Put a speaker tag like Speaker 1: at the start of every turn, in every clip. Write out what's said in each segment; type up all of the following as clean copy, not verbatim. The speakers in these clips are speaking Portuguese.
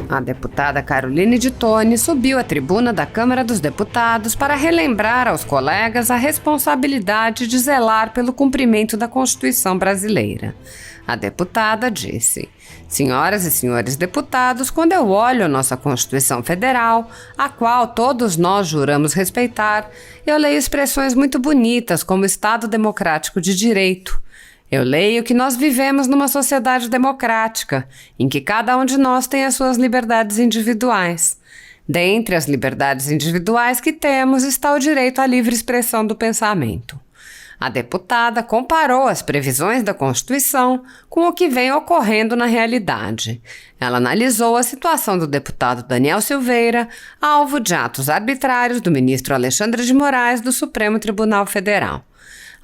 Speaker 1: A deputada Caroline de Toni subiu à tribuna da Câmara dos Deputados para relembrar aos colegas a responsabilidade de zelar pelo cumprimento da Constituição brasileira. A deputada disse: "Senhoras e senhores deputados, quando eu olho nossa Constituição Federal, a qual todos nós juramos respeitar, eu leio expressões muito bonitas como Estado Democrático de Direito. Eu leio que nós vivemos numa sociedade democrática, em que cada um de nós tem as suas liberdades individuais. Dentre as liberdades individuais que temos está o direito à livre expressão do pensamento." A deputada comparou as previsões da Constituição com o que vem ocorrendo na realidade. Ela analisou a situação do deputado Daniel Silveira, alvo de atos arbitrários do ministro Alexandre de Moraes do Supremo Tribunal Federal.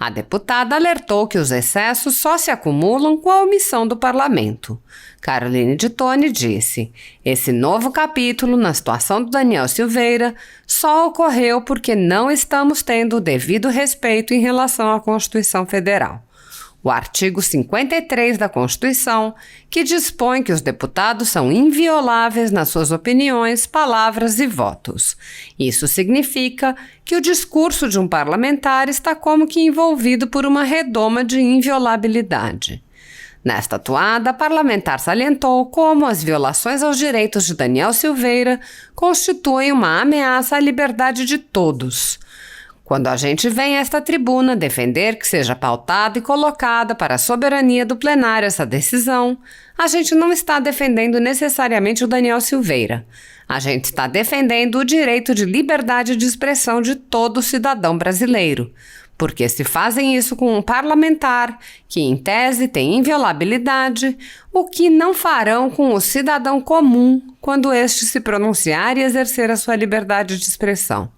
Speaker 1: A deputada alertou que os excessos só se acumulam com a omissão do parlamento. Caroline de Toni disse: "Esse novo capítulo na situação do Daniel Silveira só ocorreu porque não estamos tendo o devido respeito em relação à Constituição Federal. O artigo 53 da Constituição, que dispõe que os deputados são invioláveis nas suas opiniões, palavras e votos. Isso significa que o discurso de um parlamentar está como que envolvido por uma redoma de inviolabilidade." Nesta atuada, a parlamentar salientou como as violações aos direitos de Daniel Silveira constituem uma ameaça à liberdade de todos. "Quando a gente vem a esta tribuna defender que seja pautada e colocada para a soberania do plenário essa decisão, a gente não está defendendo necessariamente o Daniel Silveira. A gente está defendendo o direito de liberdade de expressão de todo cidadão brasileiro. Porque se fazem isso com um parlamentar, que em tese tem inviolabilidade, o que não farão com o cidadão comum quando este se pronunciar e exercer a sua liberdade de expressão?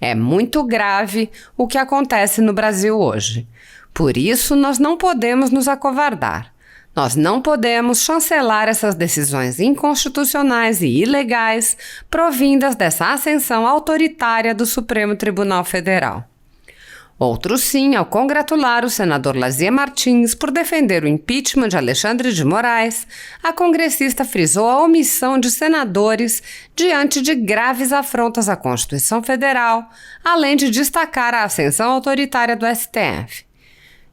Speaker 1: É muito grave o que acontece no Brasil hoje. Por isso, nós não podemos nos acovardar. Nós não podemos chancelar essas decisões inconstitucionais e ilegais provindas dessa ascensão autoritária do Supremo Tribunal Federal." Outro sim, ao congratular o senador Lazier Martins por defender o impeachment de Alexandre de Moraes, a congressista frisou a omissão de senadores diante de graves afrontas à Constituição Federal, além de destacar a ascensão autoritária do STF.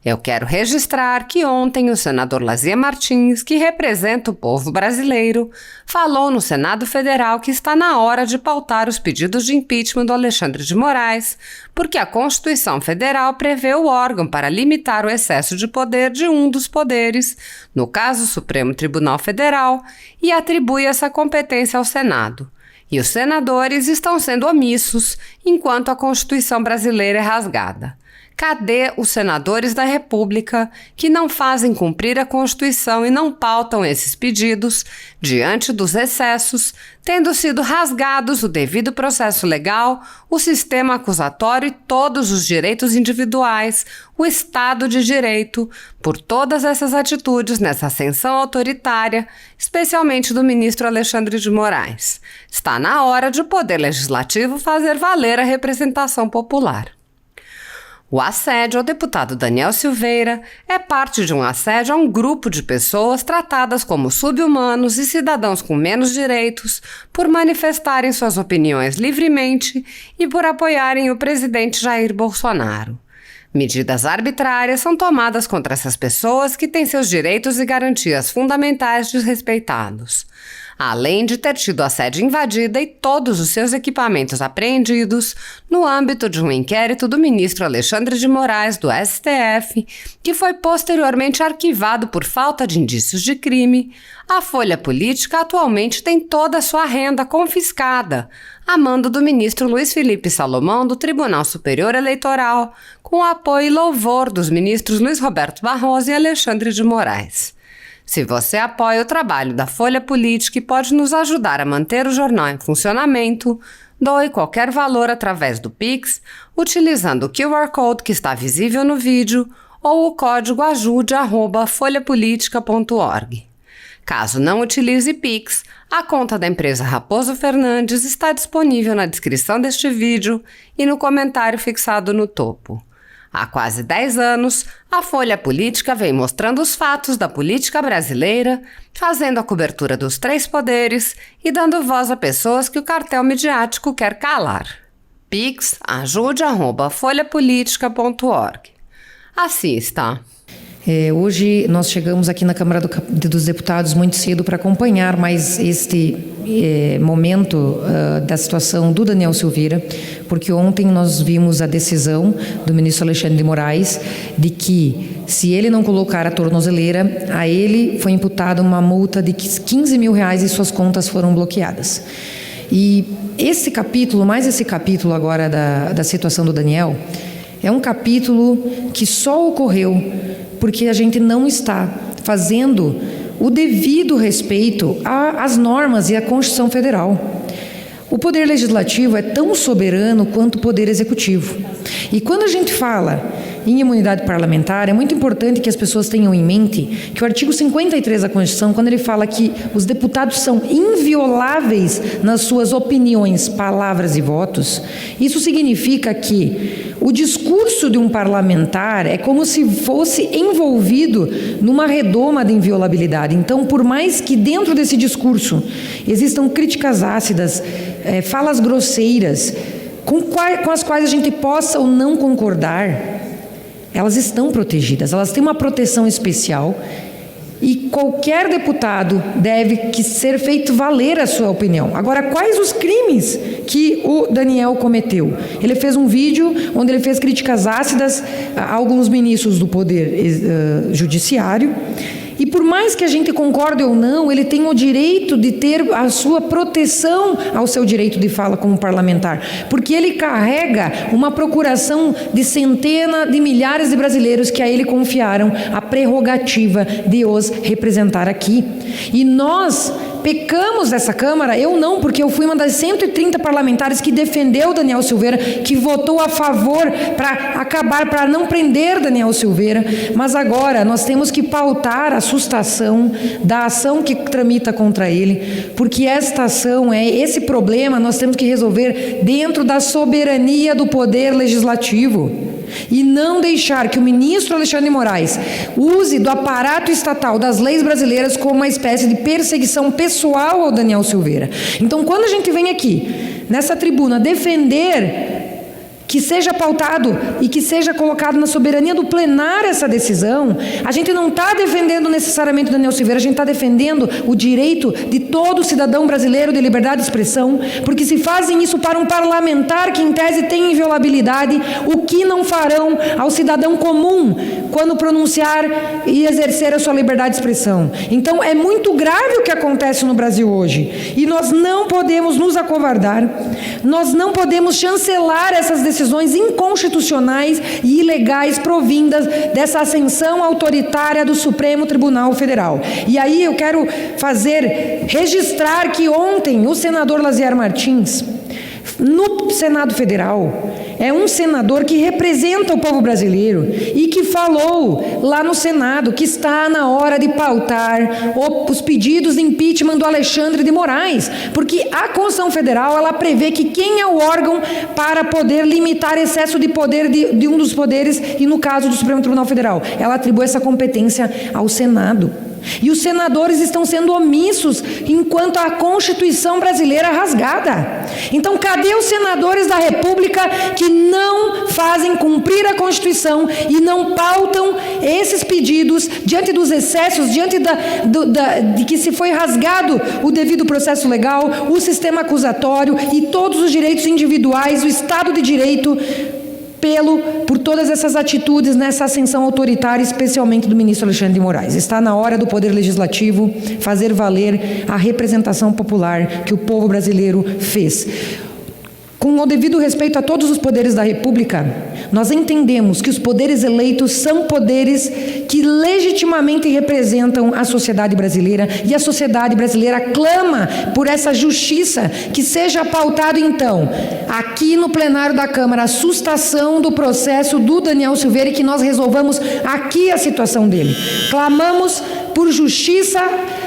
Speaker 1: "Eu quero registrar que ontem o senador Lazier Martins, que representa o povo brasileiro, falou no Senado Federal que está na hora de pautar os pedidos de impeachment do Alexandre de Moraes, porque a Constituição Federal prevê o órgão para limitar o excesso de poder de um dos poderes, no caso o Supremo Tribunal Federal, e atribui essa competência ao Senado. E os senadores estão sendo omissos enquanto a Constituição brasileira é rasgada. Cadê os senadores da República que não fazem cumprir a Constituição e não pautam esses pedidos diante dos excessos, tendo sido rasgados o devido processo legal, o sistema acusatório e todos os direitos individuais, o Estado de Direito, por todas essas atitudes nessa ascensão autoritária, especialmente do ministro Alexandre de Moraes? Está na hora de o Poder Legislativo fazer valer a representação popular." O assédio ao deputado Daniel Silveira é parte de um assédio a um grupo de pessoas tratadas como sub-humanos e cidadãos com menos direitos por manifestarem suas opiniões livremente e por apoiarem o presidente Jair Bolsonaro. Medidas arbitrárias são tomadas contra essas pessoas que têm seus direitos e garantias fundamentais desrespeitados. Além de ter tido a sede invadida e todos os seus equipamentos apreendidos no âmbito de um inquérito do ministro Alexandre de Moraes do STF, que foi posteriormente arquivado por falta de indícios de crime, a Folha Política atualmente tem toda a sua renda confiscada, a mando do ministro Luiz Felipe Salomão do Tribunal Superior Eleitoral, com apoio e louvor dos ministros Luiz Roberto Barroso e Alexandre de Moraes. Se você apoia o trabalho da Folha Política e pode nos ajudar a manter o jornal em funcionamento, doe qualquer valor através do Pix, utilizando o QR Code que está visível no vídeo ou o código ajude@folhapolitica.org. Caso não utilize Pix, a conta da empresa Raposo Fernandes está disponível na descrição deste vídeo e no comentário fixado no topo. Há quase 10 anos, a Folha Política vem mostrando os fatos da política brasileira, fazendo a cobertura dos 3 poderes e dando voz a pessoas que o cartel midiático quer calar. Pix, ajude@folhapolitica.org. Assista.
Speaker 2: Hoje nós chegamos aqui na Câmara dos Deputados muito cedo para acompanhar mais este momento da situação do Daniel Silveira, porque ontem nós vimos a decisão do ministro Alexandre de Moraes de que, se ele não colocar a tornozeleira, a ele foi imputada uma multa de R$15 mil e suas contas foram bloqueadas. E esse capítulo, mais esse capítulo agora da situação do Daniel, é um capítulo que só ocorreu porque a gente não está fazendo o devido respeito às normas e à Constituição Federal. O Poder Legislativo é tão soberano quanto o Poder Executivo. E quando a gente fala em imunidade parlamentar, é muito importante que as pessoas tenham em mente que o artigo 53 da Constituição, quando ele fala que os deputados são invioláveis nas suas opiniões, palavras e votos, isso significa que o discurso de um parlamentar é como se fosse envolvido numa redoma de inviolabilidade. Então, por mais que dentro desse discurso existam críticas ácidas, falas grosseiras, com as quais a gente possa ou não concordar, elas estão protegidas, elas têm uma proteção especial e qualquer deputado deve ser feito valer a sua opinião. Agora, quais os crimes que o Daniel cometeu? Ele fez um vídeo onde ele fez críticas ácidas a alguns ministros do Poder Judiciário. E por mais que a gente concorde ou não, ele tem o direito de ter a sua proteção ao seu direito de fala como parlamentar, porque ele carrega uma procuração de centenas de milhares de brasileiros que a ele confiaram a prerrogativa de os representar aqui. E nós pecamos dessa Câmara, eu não, porque eu fui uma das 130 parlamentares que defendeu Daniel Silveira, que votou a favor para não prender Daniel Silveira, mas agora nós temos que pautar a sustação da ação que tramita contra ele, porque esta ação, esse problema nós temos que resolver dentro da soberania do Poder Legislativo. E não deixar que o ministro Alexandre de Moraes use do aparato estatal, das leis brasileiras, como uma espécie de perseguição pessoal ao Daniel Silveira. Então, quando a gente vem aqui, nessa tribuna, defender que seja pautado e que seja colocado na soberania do plenário essa decisão, a gente não está defendendo necessariamente o Daniel Silveira, a gente está defendendo o direito de todo cidadão brasileiro de liberdade de expressão, porque se fazem isso para um parlamentar que em tese tem inviolabilidade, o que não farão ao cidadão comum quando pronunciar e exercer a sua liberdade de expressão? Então é muito grave o que acontece no Brasil hoje, e nós não podemos nos acovardar, nós não podemos chancelar essas decisões inconstitucionais e ilegais provindas dessa ascensão autoritária do Supremo Tribunal Federal. E aí eu quero registrar que ontem o senador Lazier Martins, no Senado Federal, é um senador que representa o povo brasileiro e que falou lá no Senado que está na hora de pautar os pedidos de impeachment do Alexandre de Moraes, porque a Constituição Federal, ela prevê que quem é o órgão para poder limitar excesso de poder de um dos poderes, e no caso do Supremo Tribunal Federal, ela atribui essa competência ao Senado. E os senadores estão sendo omissos enquanto a Constituição brasileira é rasgada. Então, cadê os senadores da República que não fazem cumprir a Constituição e não pautam esses pedidos diante dos excessos, diante de que se foi rasgado o devido processo legal, o sistema acusatório e todos os direitos individuais, o Estado de Direito, por todas essas atitudes nessa ascensão autoritária, especialmente do ministro Alexandre de Moraes? Está na hora do Poder Legislativo fazer valer a representação popular que o povo brasileiro fez. Com o devido respeito a todos os poderes da República, nós entendemos que os poderes eleitos são poderes que legitimamente representam a sociedade brasileira, e a sociedade brasileira clama por essa justiça, que seja pautado então, aqui no plenário da Câmara, a sustação do processo do Daniel Silveira, e que nós resolvamos aqui a situação dele. Clamamos por justiça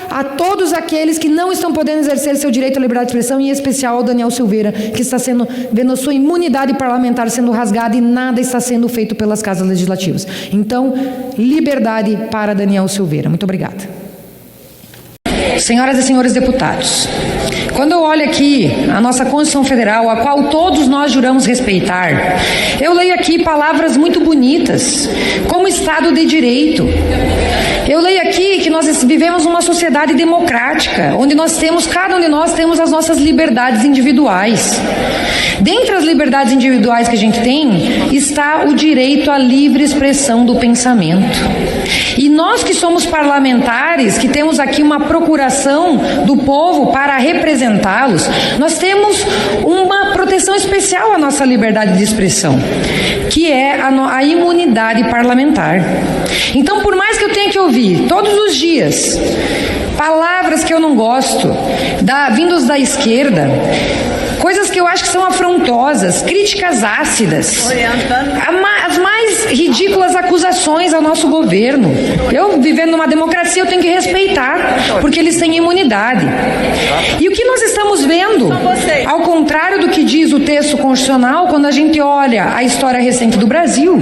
Speaker 2: a todos aqueles que não estão podendo exercer seu direito à liberdade de expressão, em especial ao Daniel Silveira, que está vendo a sua imunidade parlamentar sendo rasgada e nada está sendo feito pelas casas legislativas. Então, liberdade para Daniel Silveira. Muito obrigada. Senhoras e senhores deputados, quando eu olho aqui a nossa Constituição Federal, a qual todos nós juramos respeitar, eu leio aqui palavras muito bonitas, como Estado de Direito. Eu leio aqui que nós vivemos numa sociedade democrática, onde cada um de nós temos as nossas liberdades individuais. Dentre as liberdades individuais que a gente tem, está o direito à livre expressão do pensamento. E nós que somos parlamentares, que temos aqui uma procuração do povo para representá-los, nós temos uma proteção especial à nossa liberdade de expressão, que é a imunidade parlamentar. Então, por mais que eu tenha que ouvir todos os dias palavras que eu não gosto, vindos da esquerda, coisas que eu acho que são afrontosas, críticas ácidas, as mais ridículas acusações ao nosso governo. Eu, vivendo numa democracia, eu tenho que respeitar, porque eles têm imunidade. E o que nós estamos vendo, ao contrário do que diz o texto constitucional, quando a gente olha a história recente do Brasil,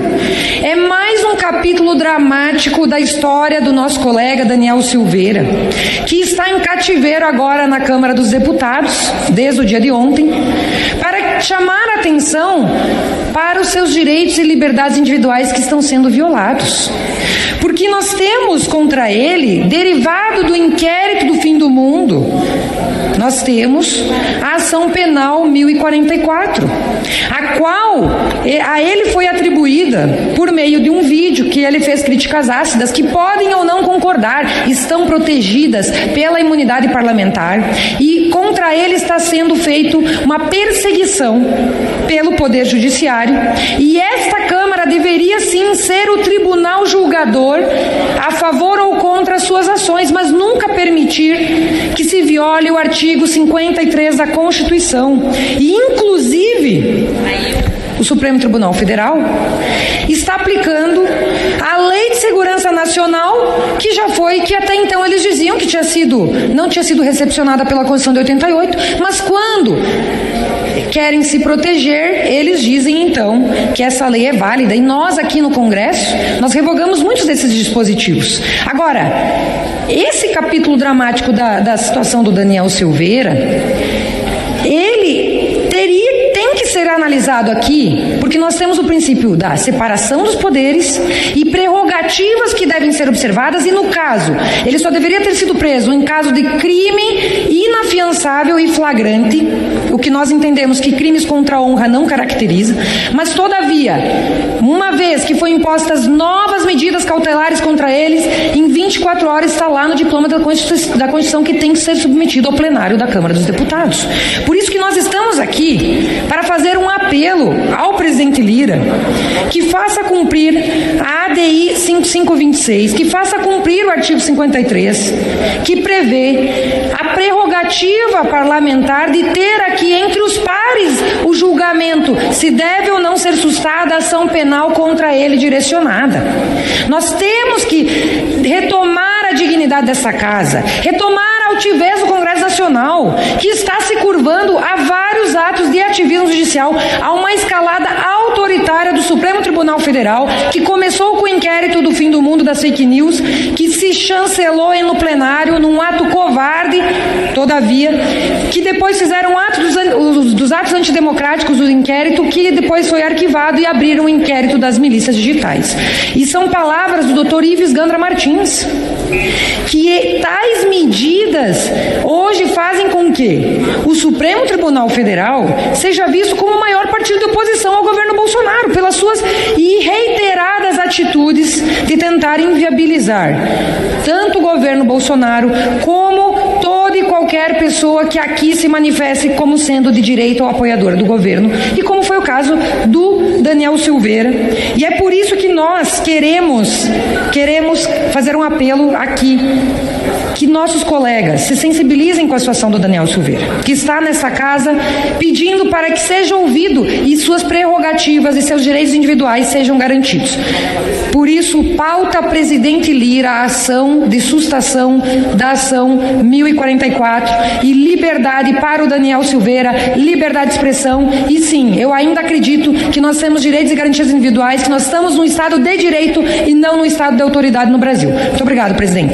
Speaker 2: é mais um capítulo dramático da história do nosso colega Daniel Silveira, que está em cativeiro agora na Câmara dos Deputados, desde o dia de ontem, para chamar a atenção para os seus direitos e liberdades individuais que estão sendo violados. Porque nós temos contra ele, derivado do inquérito do fim do mundo, nós temos a ação penal 1044, a qual a ele foi atribuída por meio de um vídeo que ele fez críticas ácidas, que podem ou não concordar, estão protegidas pela imunidade parlamentar, e contra ele está sendo feito uma perseguição pelo Poder Judiciário, e esta Câmara deveria sim ser o tribunal julgador a favor ou contra as suas ações, mas nunca permitir que se viole o artigo 53 da Constituição. E, inclusive, o Supremo Tribunal Federal está aplicando a Lei de Segurança Nacional, que até então eles diziam que não tinha sido recepcionada pela Constituição de 88, mas quando querem se proteger, eles dizem então que essa lei é válida, e nós aqui no Congresso, nós revogamos muitos desses dispositivos. Agora, esse capítulo dramático da situação do Daniel Silveira, ele tem que ser analisado aqui, porque nós temos o princípio da separação dos poderes e prerrogativas que devem ser observadas, e no caso, ele só deveria ter sido preso em caso de crime inafiançável e flagrante, o que nós entendemos que crimes contra a honra não caracteriza, mas todavia, uma vez que foi impostas novas medidas cautelares contra eles, em 24 horas está lá no diploma da Constituição que tem que ser submetido ao plenário da Câmara dos Deputados. Por isso que nós estamos aqui para fazer um apelo ao presidente Lira, que faça cumprir a ADI 5526, que faça cumprir o artigo 53, que prevê a prerrogativa parlamentar de ter aqui entre os pares o julgamento se deve ou não ser sustada a ação penal contra ele direcionada. Nós temos que retomar a dignidade dessa casa, retomar a altivez do Congresso Nacional, que está se curvando a vários atos de ativismo judicial, a uma escalada autoritária do Supremo Tribunal Federal, que começou com o inquérito do fim do mundo das fake news, que se chancelou no plenário num ato covarde, todavia, que depois fizeram dos atos antidemocráticos do inquérito, que depois foi arquivado, e abriram o inquérito das milícias digitais. E são palavras do Dr. Ives Gandra Martins, que tais medidas hoje fazem com que o Supremo Tribunal Federal seja visto como o maior partido de oposição ao governo Bolsonaro, pelas suas reiteradas atitudes de tentar inviabilizar tanto o governo Bolsonaro como toda e qualquer pessoa que aqui se manifeste como sendo de direita ou apoiadora do governo, e como foi o caso do Daniel Silveira. E é por isso que nós queremos fazer um apelo aqui que nossos colegas se sensibilizem com a situação do Daniel Silveira, que está nessa casa pedindo para que seja ouvido e suas prerrogativas e seus direitos individuais sejam garantidos. Por isso, pauta presidente Lira a ação de sustação da ação 1044 e liberdade para o Daniel Silveira, liberdade de expressão. E sim, eu ainda acredito que nós temos direitos e garantias individuais, que nós estamos num Estado de direito e não num Estado de autoridade no Brasil. Muito obrigado, presidente.